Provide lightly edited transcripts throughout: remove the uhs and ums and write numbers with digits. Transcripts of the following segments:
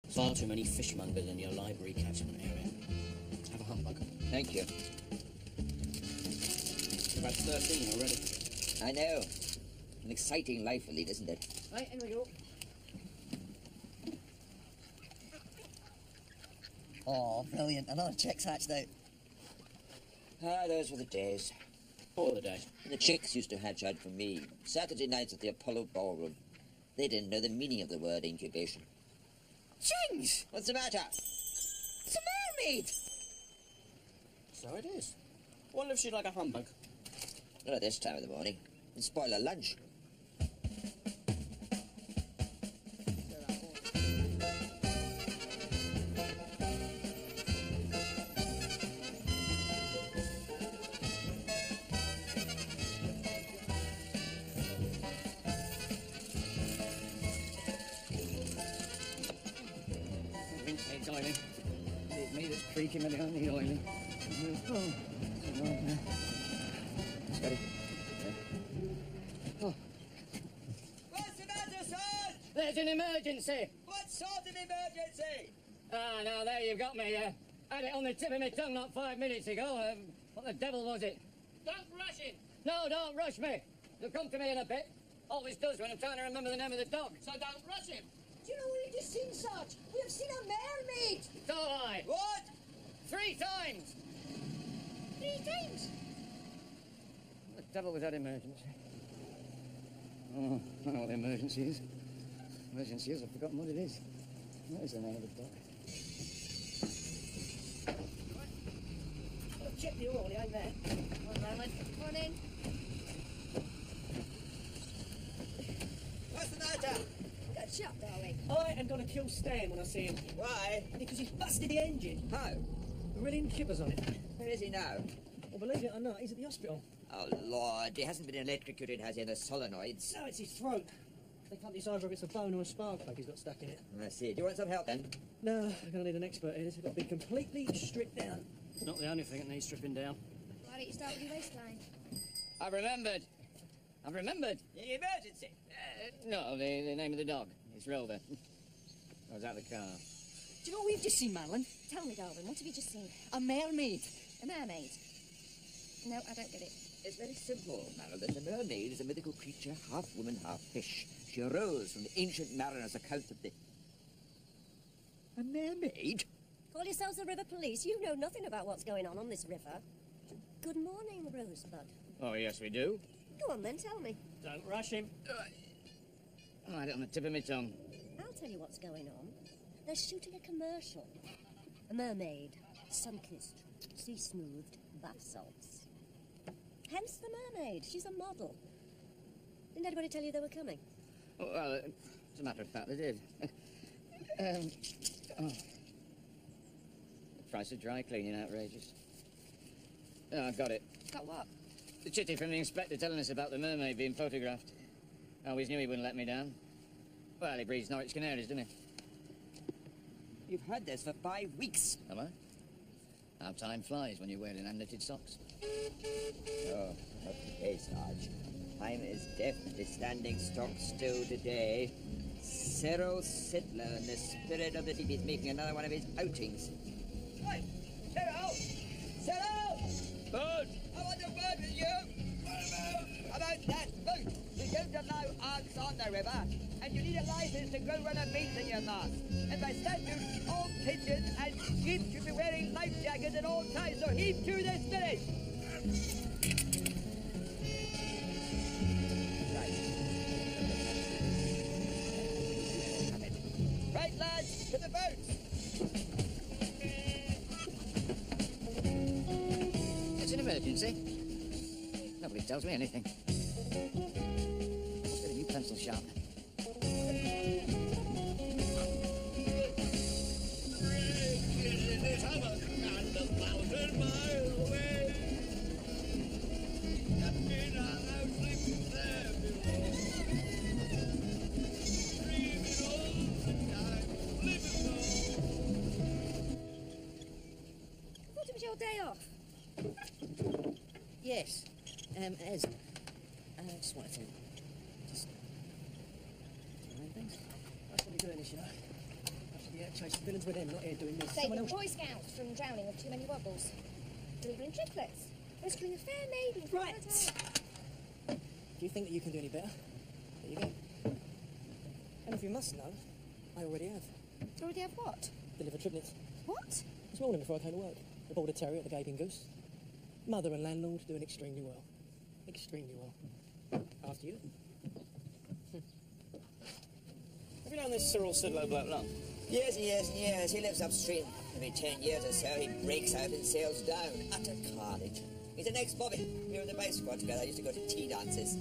Far too many fishmongers in your library catchment area. Have a humbug. Thank you. You're about 13 already. I know. An exciting life to lead, isn't it? Right, in we go. Oh, brilliant. Another chick's hatched out. Ah, those were the days. All the days. The chicks used to hatch out for me. Saturday nights at the Apollo Ballroom. They didn't know the meaning of the word incubation. Chings! What's the matter? It's a mermaid! So it is. Wonder if she'd like a humbug. Not at this time of the morning. It'd spoil her lunch. Rinse needs oiling. It's me that's creaking when they don't need oiling. Oh, it's a nightmare. Steady. Oh. What's the matter, son? There's an emergency! What sort of emergency? Ah, now there you've got me. Had it on the tip of my tongue not 5 minutes ago. What the devil was it? Don't rush him! No, don't rush me. You'll come to me in a bit. Always does when I'm trying to remember the name of the dog. So don't rush him. Do you know we just seen such? We have seen a mermaid! So I. What? 3 times! 3 times? What the devil was that emergency? Oh, I know what the emergency is. Emergency is, I've forgotten what it is. What is the name of the dog? I'll check the oil, ain't there? One moment. Morning. What's the matter? Got shot, darling. I am going to kill Stan when I see him. Why? Because he's busted the engine. How? The reeling kippers on it. Where is he now? Well, believe it or not, he's at the hospital. Oh, Lord. He hasn't been electrocuted, has he, in the solenoids? No, it's his throat. They can't decide whether it's a bone or a spark plug he's got stuck in it. I see. Do you want some help, then? No, I'm going to need an expert here. This has got to be completely stripped down. It's not the only thing that needs stripping down. Why don't you start with your waistline? I've remembered. I've remembered. The emergency. No, the name of the dog. It's Rover. I was out of the car. Do you know what we've just seen, Madeline? Tell me, darling, what have you just seen? A mermaid. A mermaid? No, I don't get it. It's very simple, Marilyn. The mermaid is a mythical creature, half woman, half fish. She arose from the ancient mariner's account of the... A mermaid? Call yourselves the river police. You know nothing about what's going on this river. Good morning, Rosebud. Oh, yes, we do. Go on then, tell me. Don't rush him. I had it on the tip of my tongue. I'll tell you what's going on. They're shooting a commercial. A mermaid, sun-kissed, sea-smoothed bath salts. Hence the mermaid. She's a model. Didn't anybody tell you they were coming? Oh, well, as a matter of fact, they did. The price of dry cleaning outrageous. Oh, I've got it. Got what? The chitty from the inspector telling us about the mermaid being photographed. I always knew he wouldn't let me down. Well, he breeds Norwich Canaries, doesn't he? You've had this for 5 weeks. Am I? How time flies when you're wearing unknitted socks. Oh, okay, Sarge. Time is definitely standing stock still today. Cyril Sittler, in the spirit of the deep, is making another one of his outings. Hey, Cyril! Cyril! Boat! I want a word with you. About that boat. You don't allow arms on the river, and you need a license to go run a mate in your mast. And by statute, all pigeons and sheep should be wearing life jackets at all times, so heave to this village. Right, lads, to the boats. It's an emergency. Nobody tells me anything. Let's get a new pencil sharpener. I thought it was your day off. Yes. Ez. I just wanted to... Just... That's what we're doing this, you know. After the Yeah, chasing villains with him, not here doing this. Saving Boy Scouts from drowning with too many wobbles. Delivering triplets. Rescuing a fair maiden from Right. her tower. Do you think that you can do any better? There you go. And if you must know, I already have. Already have what? Delivered triplets. What? This morning before I came to work. The border terrier at the Gaping Goose. Mother and landlord doing extremely well. Extremely well. After you. Have you known this Cyril Sidlow bloke long? Years and years and years. He lives upstream. Every 10 years or so, he breaks out and sails down. Utter carnage. He's an ex-bobby. We were in the base squad together. I used to go to tea dances.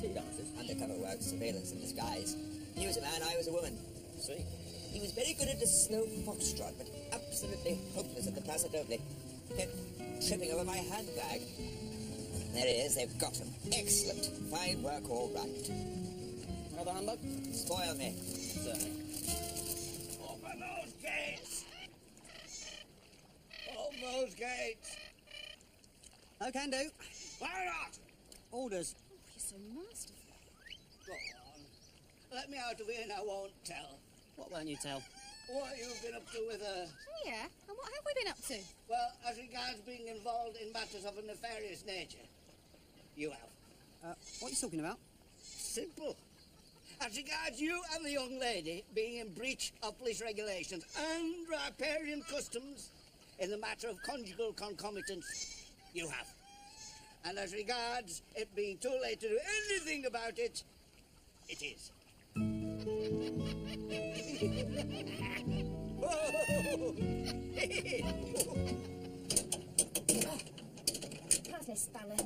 Tea dances? Undercover work, surveillance in disguise. He was a man, I was a woman. See. He was very good at the slow foxtrot, but absolutely hopeless at the paso doble. Kept tripping over my handbag. There he is, they've got him. Excellent. Fine work, all right. Another humbug? Spoil me. Certainly. Open those gates! Open those gates! I can do. Why not? Orders. Oh, you're so masterful. Go on. Let me out of here and I won't tell. What won't you tell? What you've been up to with her. Oh, yeah? And what have we been up to? Well, as regards being involved in matters of a nefarious nature. You have. What are you talking about? Simple. As regards you and the young lady being in breach of police regulations and riparian customs in the matter of conjugal concomitance, you have. And as regards it being too late to do anything about it, it is. How's this spanner?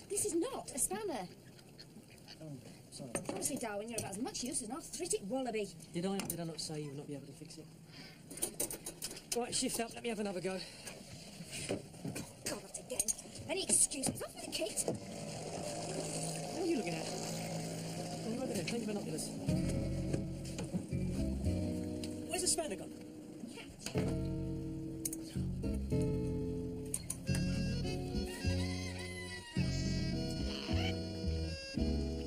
This is not a spanner. Oh, sorry. Honestly, Darwin, you're about as much use as an arthritic wallaby. Did I not say you would not be able to fix it? Right, shift up. Let me have another go. God, not again. Any excuses? Off with the Kate. What are you looking at? Oh, over there. Take your binoculars. Where's the spanner gone?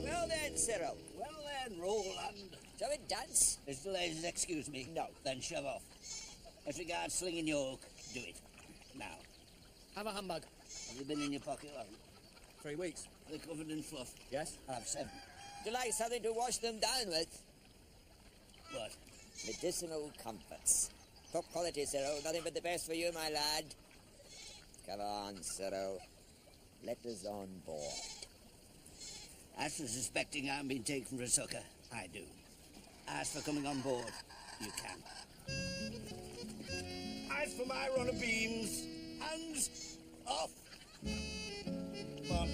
Well then, Cyril. Well then, Roland. Shall we dance? If the ladies excuse me. No. Then shove off. As regards slinging your hook, do it. Now. Have a humbug. Have they been in your pocket long? 3 weeks. They're covered in fluff. Yes? I'll have 7. Would you like something to wash them down with? What? Medicinal comforts. Top quality, Cyril. Nothing but the best for you, my lad. Come on, Cyril. Let us on board. As for suspecting I'm being taken for a sucker, I do. As for coming on board, you can. As for my run of beans, hands off. Come on.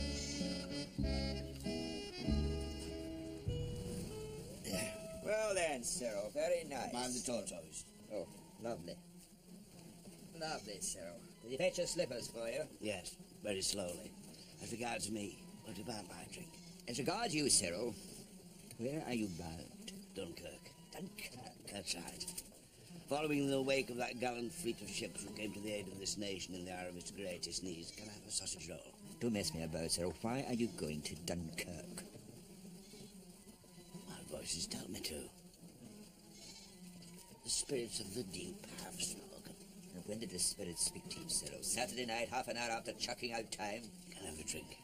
Well then, Cyril, very nice. Mind the tortoise. Oh, lovely. Lovely, Cyril. Did he fetch your slippers for you? Yes, very slowly. As regards me, what about my drink? As regards you, Cyril, where are you bound? Dunkirk. Dunkirk. That's right. Following in the wake of that gallant fleet of ships who came to the aid of this nation in the hour of its greatest need, can I have a sausage roll? Don't mess me about, Cyril. Why are you going to Dunkirk? My voices tell me to. The spirits of the deep have spoken. And when did the spirits speak to you, Cyril? Saturday night, half an hour after chucking out time? Can I have a drink?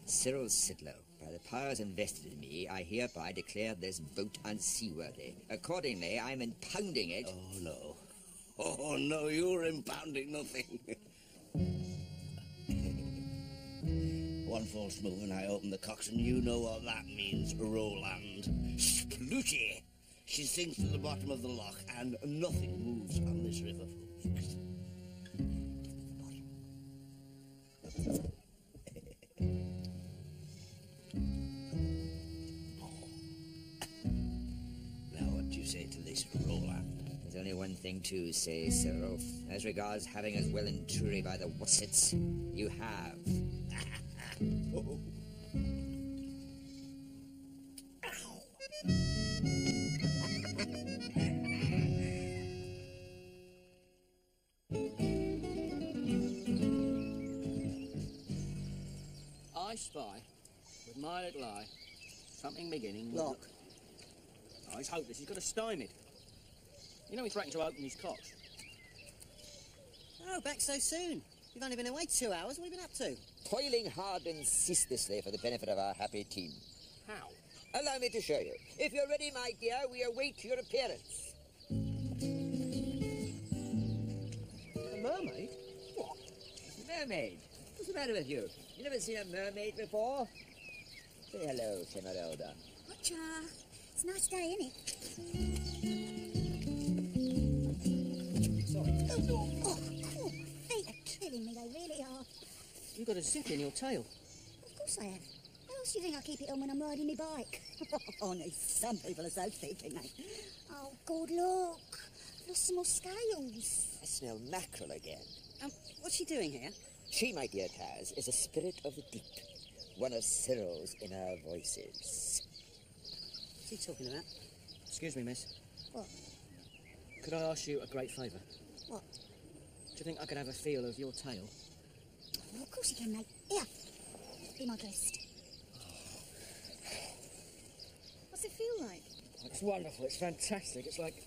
Cyril Sidlow, by the powers invested in me, I hereby declare this boat unseaworthy. Accordingly, I'm impounding it. Oh, no. Oh, no, you're impounding nothing. One false move and I open the cocks, and you know what that means, Roland. Sploochy! She sinks to the bottom of the loch, and nothing moves on this river, folks. Now, what do you say to this, Roland? There's only one thing to say, Cyril. As regards having us well and truly by the wassets, you have. Oh. I spy, with my little eye, something beginning with... Lock. Oh, it's hopeless. He's got us stymied. You know he threatened to open his cocks. Oh, back so soon. You've only been away 2 hours. What have you been up to? Toiling hard and ceaselessly for the benefit of our happy team. How? Allow me to show you. If you're ready, my dear, we await your appearance. A mermaid? What? Mermaid? What's the matter with you? You never seen a mermaid before? Say hello, Semerelda. Gotcha. It's a nice day, isn't it? Sorry. Oh, my feet are killing me. They really are. You've got a zip in your tail. Of course I have. How else do you think I keep it on when I'm riding my bike? Honest, some people are so thick, ain't they? Oh, God, look. Lost some more scales. I smell mackerel again. What's she doing here? She, my dear Taz, is a spirit of the deep. One of Cyril's inner voices. What's he talking about? Excuse me, miss. What? Could I ask you a great favour? What? Do you think I could have a feel of your tail? Well, of course you can, mate. Here. Be my guest. What's it feel like? It's wonderful. It's fantastic. It's like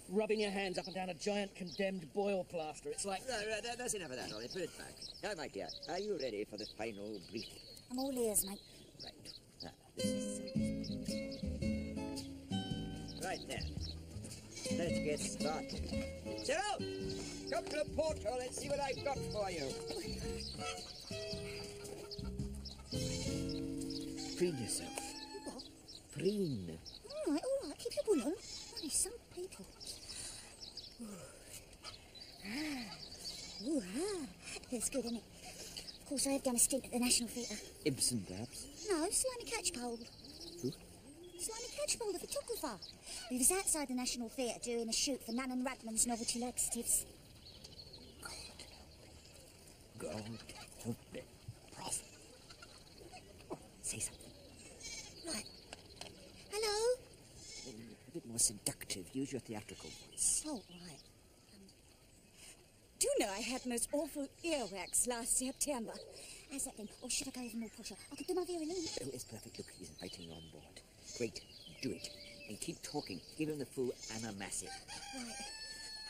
rubbing your hands up and down a giant condemned boil plaster. It's like... No, that's enough of that, Ollie. Put it back. Now, my dear, are you ready for the final brief? I'm all ears, mate. Right. Now, this is... Right then. Let's get started. Cyril! Come to the portal and see what I've got for you. Preen yourself. What? Preen. All right. Keep your wool on. Only some people. Ooh, That's good, isn't it? Of course, I have done a stint at the National Theatre. Ibsen, perhaps? No, Slimy Catchpole. Who? Slimy Catchpole, the photographer. He was outside the National Theatre doing a shoot for Nan and Radman's novelty laxatives. God help me. Prof. Oh, say something. Right. Hello? A bit more seductive. Use your theatrical voice. Oh, right. Do you know I had most awful earwax last September? How's that then? Or should I go even more posher? I could do my violin. Oh, it's perfect. Look, he's inviting you on board. Great. Do it. And keep talking. Give him the full Anna Massive. Right.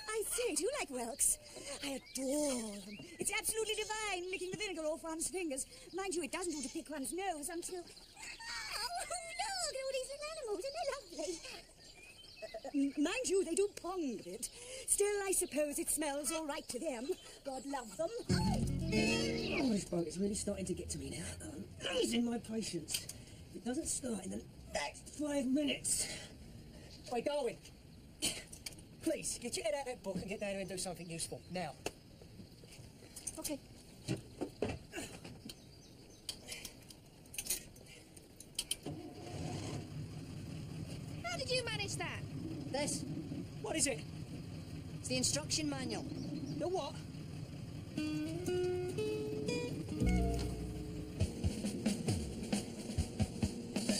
I say, do you like whelks? I adore them. It's absolutely divine, licking the vinegar off one's fingers. Mind you, it doesn't do to pick one's nose until... Oh, look at all these little animals. Isn't they lovely? Mind you, they do pong a bit. Still, I suppose it smells all right to them. God love them. Oh, this boat is really starting to get to me now. I'm losing my patience. If it doesn't start in the next 5 minutes. Hey, Darwin. Please, get your head out of that book and get down here and do something useful. Now. Okay. How did you manage that? This? What is it? It's the instruction manual. The what?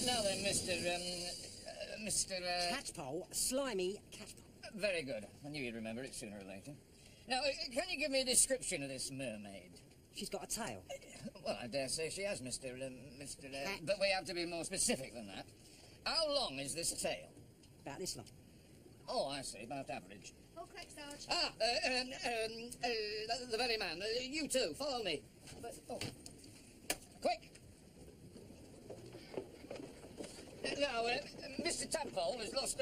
Now then, Mr. Catchpole, slimy catchpole. Very good. I knew you'd remember it sooner or later. Now, can you give me a description of this mermaid? She's got a tail. Well, I dare say she has, but we have to be more specific than that. How long is this tail? About this long. Oh, I see, about average. Oh, correct, Sarge. The very man. You two, follow me. Quick! Now, Mr. Tadpole has lost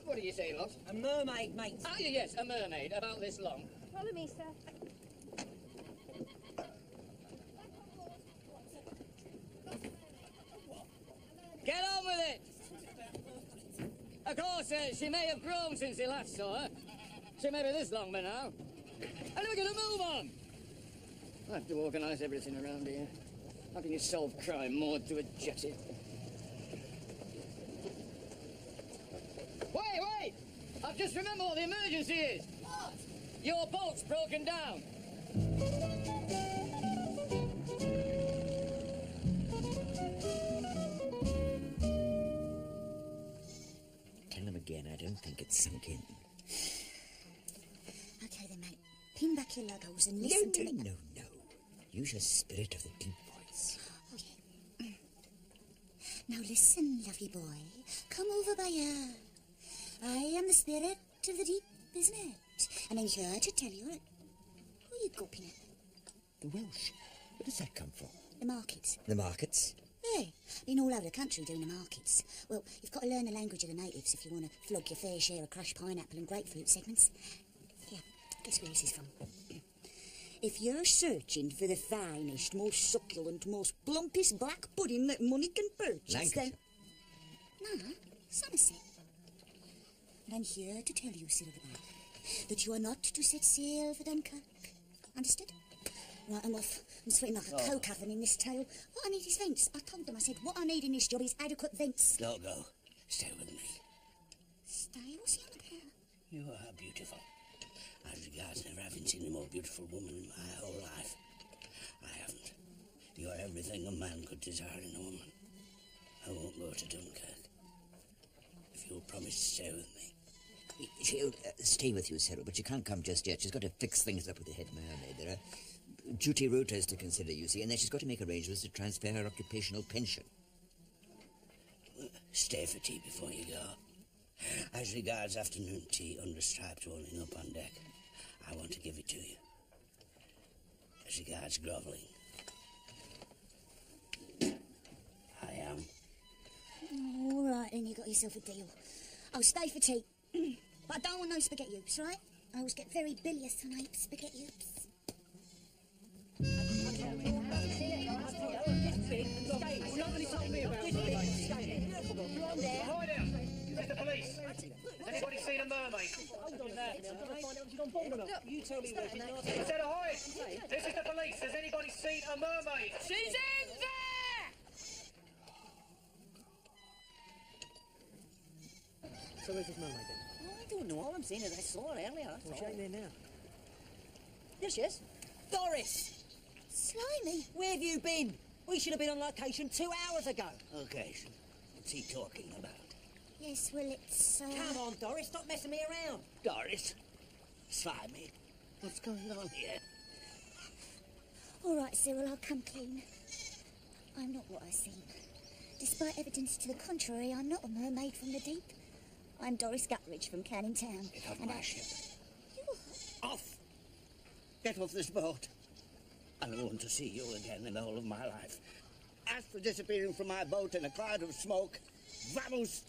what do you say, he lost? A mermaid, mate. Ah, yes, a mermaid, about this long. Follow me, sir. Get on with it! Of course, she may have grown since he last saw her. She may be this long by now. And we're going to move on. I have to organise everything around here. How can you solve crime moored to a jetty? Wait! I've just remembered what the emergency is. What? Your boat's broken down. Tell him again, I don't think it's sunk in. Okay then, mate. Pin back your logos and listen to me. No. Use your spirit of the deep voice. Oh, yeah. Now listen, lovely boy. Come over by here. I am the spirit of the deep, isn't it? And I'm here to tell you it. Who are you gawping at? The Welsh. Where does that come from? The markets. The markets? Hey, been all over the country doing the markets. Well, you've got to learn the language of the natives if you want to flog your fair share of crushed pineapple and grapefruit segments. Yeah, guess where this is from? If you're searching for the finest, most succulent, most plumpest black pudding that money can purchase, Lancashire. then... No, Somerset. And I'm here to tell you, Silverback, that you are not to set sail for Dunkirk. Understood? Right, I'm off. I'm sweating like a coke oven in this tale. What I need is vents. I told them, I said, what I need in this job is adequate vents. Don't go. Stay with me. Stay? What's he on about? You are beautiful. As regards, never having seen a more beautiful woman in my whole life. I haven't. You are everything a man could desire in a woman. I won't go to Dunkirk. If you'll promise to stay with me. She'll stay with you, Cyril, but she can't come just yet. She's got to fix things up with the head mermaid. There are duty rotas to consider, you see, and then she's got to make arrangements to transfer her occupational pension. Stay for tea before you go. As regards afternoon tea under striped rolling up on deck, I want to give it to you. As regards grovelling, I am. All right, then you got yourself a deal. I'll stay for tea. But I don't want no spaghetti hoops, right? I always get very bilious when I eat spaghetti hoops. Hi there, this is the police. Has anybody seen a mermaid? Hold on there. You tell me where she's not. I said ahoy! This is the police. Has anybody seen a mermaid? She's in there! So where's this mermaid then? I don't know. All I'm saying is I saw her earlier. Oh, she ain't there now. There she is. Doris! Slimy. Where have you been? We should have been on location 2 hours ago. Okay, what's he talking about? Yes, well, it's... Come on, Doris. Stop messing me around. Doris? Slimy? What's going on here? All right, Cyril, I'll come clean. I'm not what I seem. Despite evidence to the contrary, I'm not a mermaid from the deep. I'm Doris Guttridge from Canning Town. Get off and my ship. Off! Get off this boat. I don't want to see you again in the whole of my life. As for disappearing from my boat in a cloud of smoke, vamos!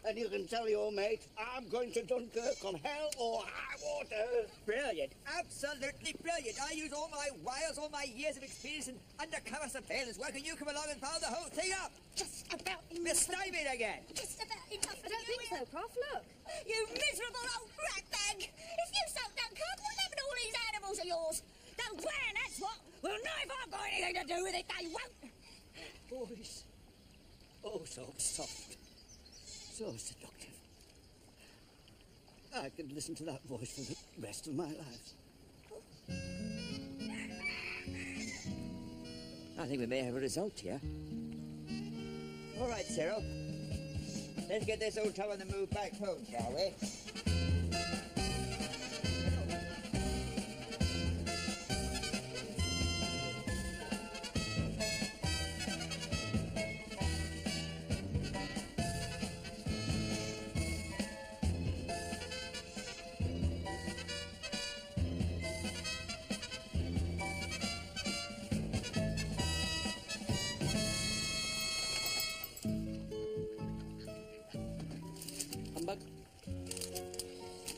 And you can tell your mate, I'm going to Dunkirk on hell or high water. Brilliant. Absolutely brilliant. I use all my wires, all my years of experience in undercover surveillance work, and you come along and foul the whole thing up. Just about enough. We're stymied again. Just about enough. I don't think so, Prof. Look. You miserable old ratbag! If you sunk Dunkirk, what happened to all these animals of yours? They'll drown, that's what. Well, no, if I've got anything to do with it, they won't. Voice. Oh, so soft. So seductive. I could listen to that voice for the rest of my life. I think we may have a result here. All right, Cyril. Let's get this old tower on the move back home, shall we?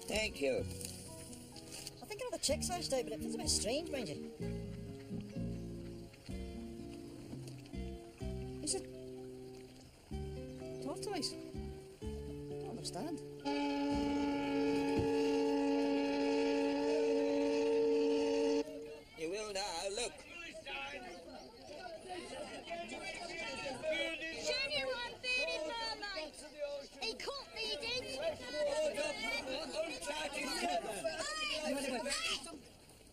Thank you. I think another check's last out, but it feels a bit strange, mind you. Is it tortoise? I don't understand. You will now, look. Genuine bearded mermaid. He caught me, he did.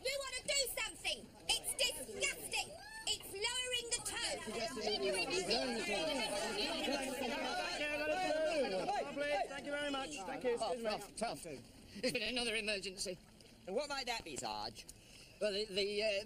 You want to do something? It's disgusting. It's lowering the tone. Thank you very much. Thank you. Tough. There's been another emergency. And what might that be, Sarge? Well, the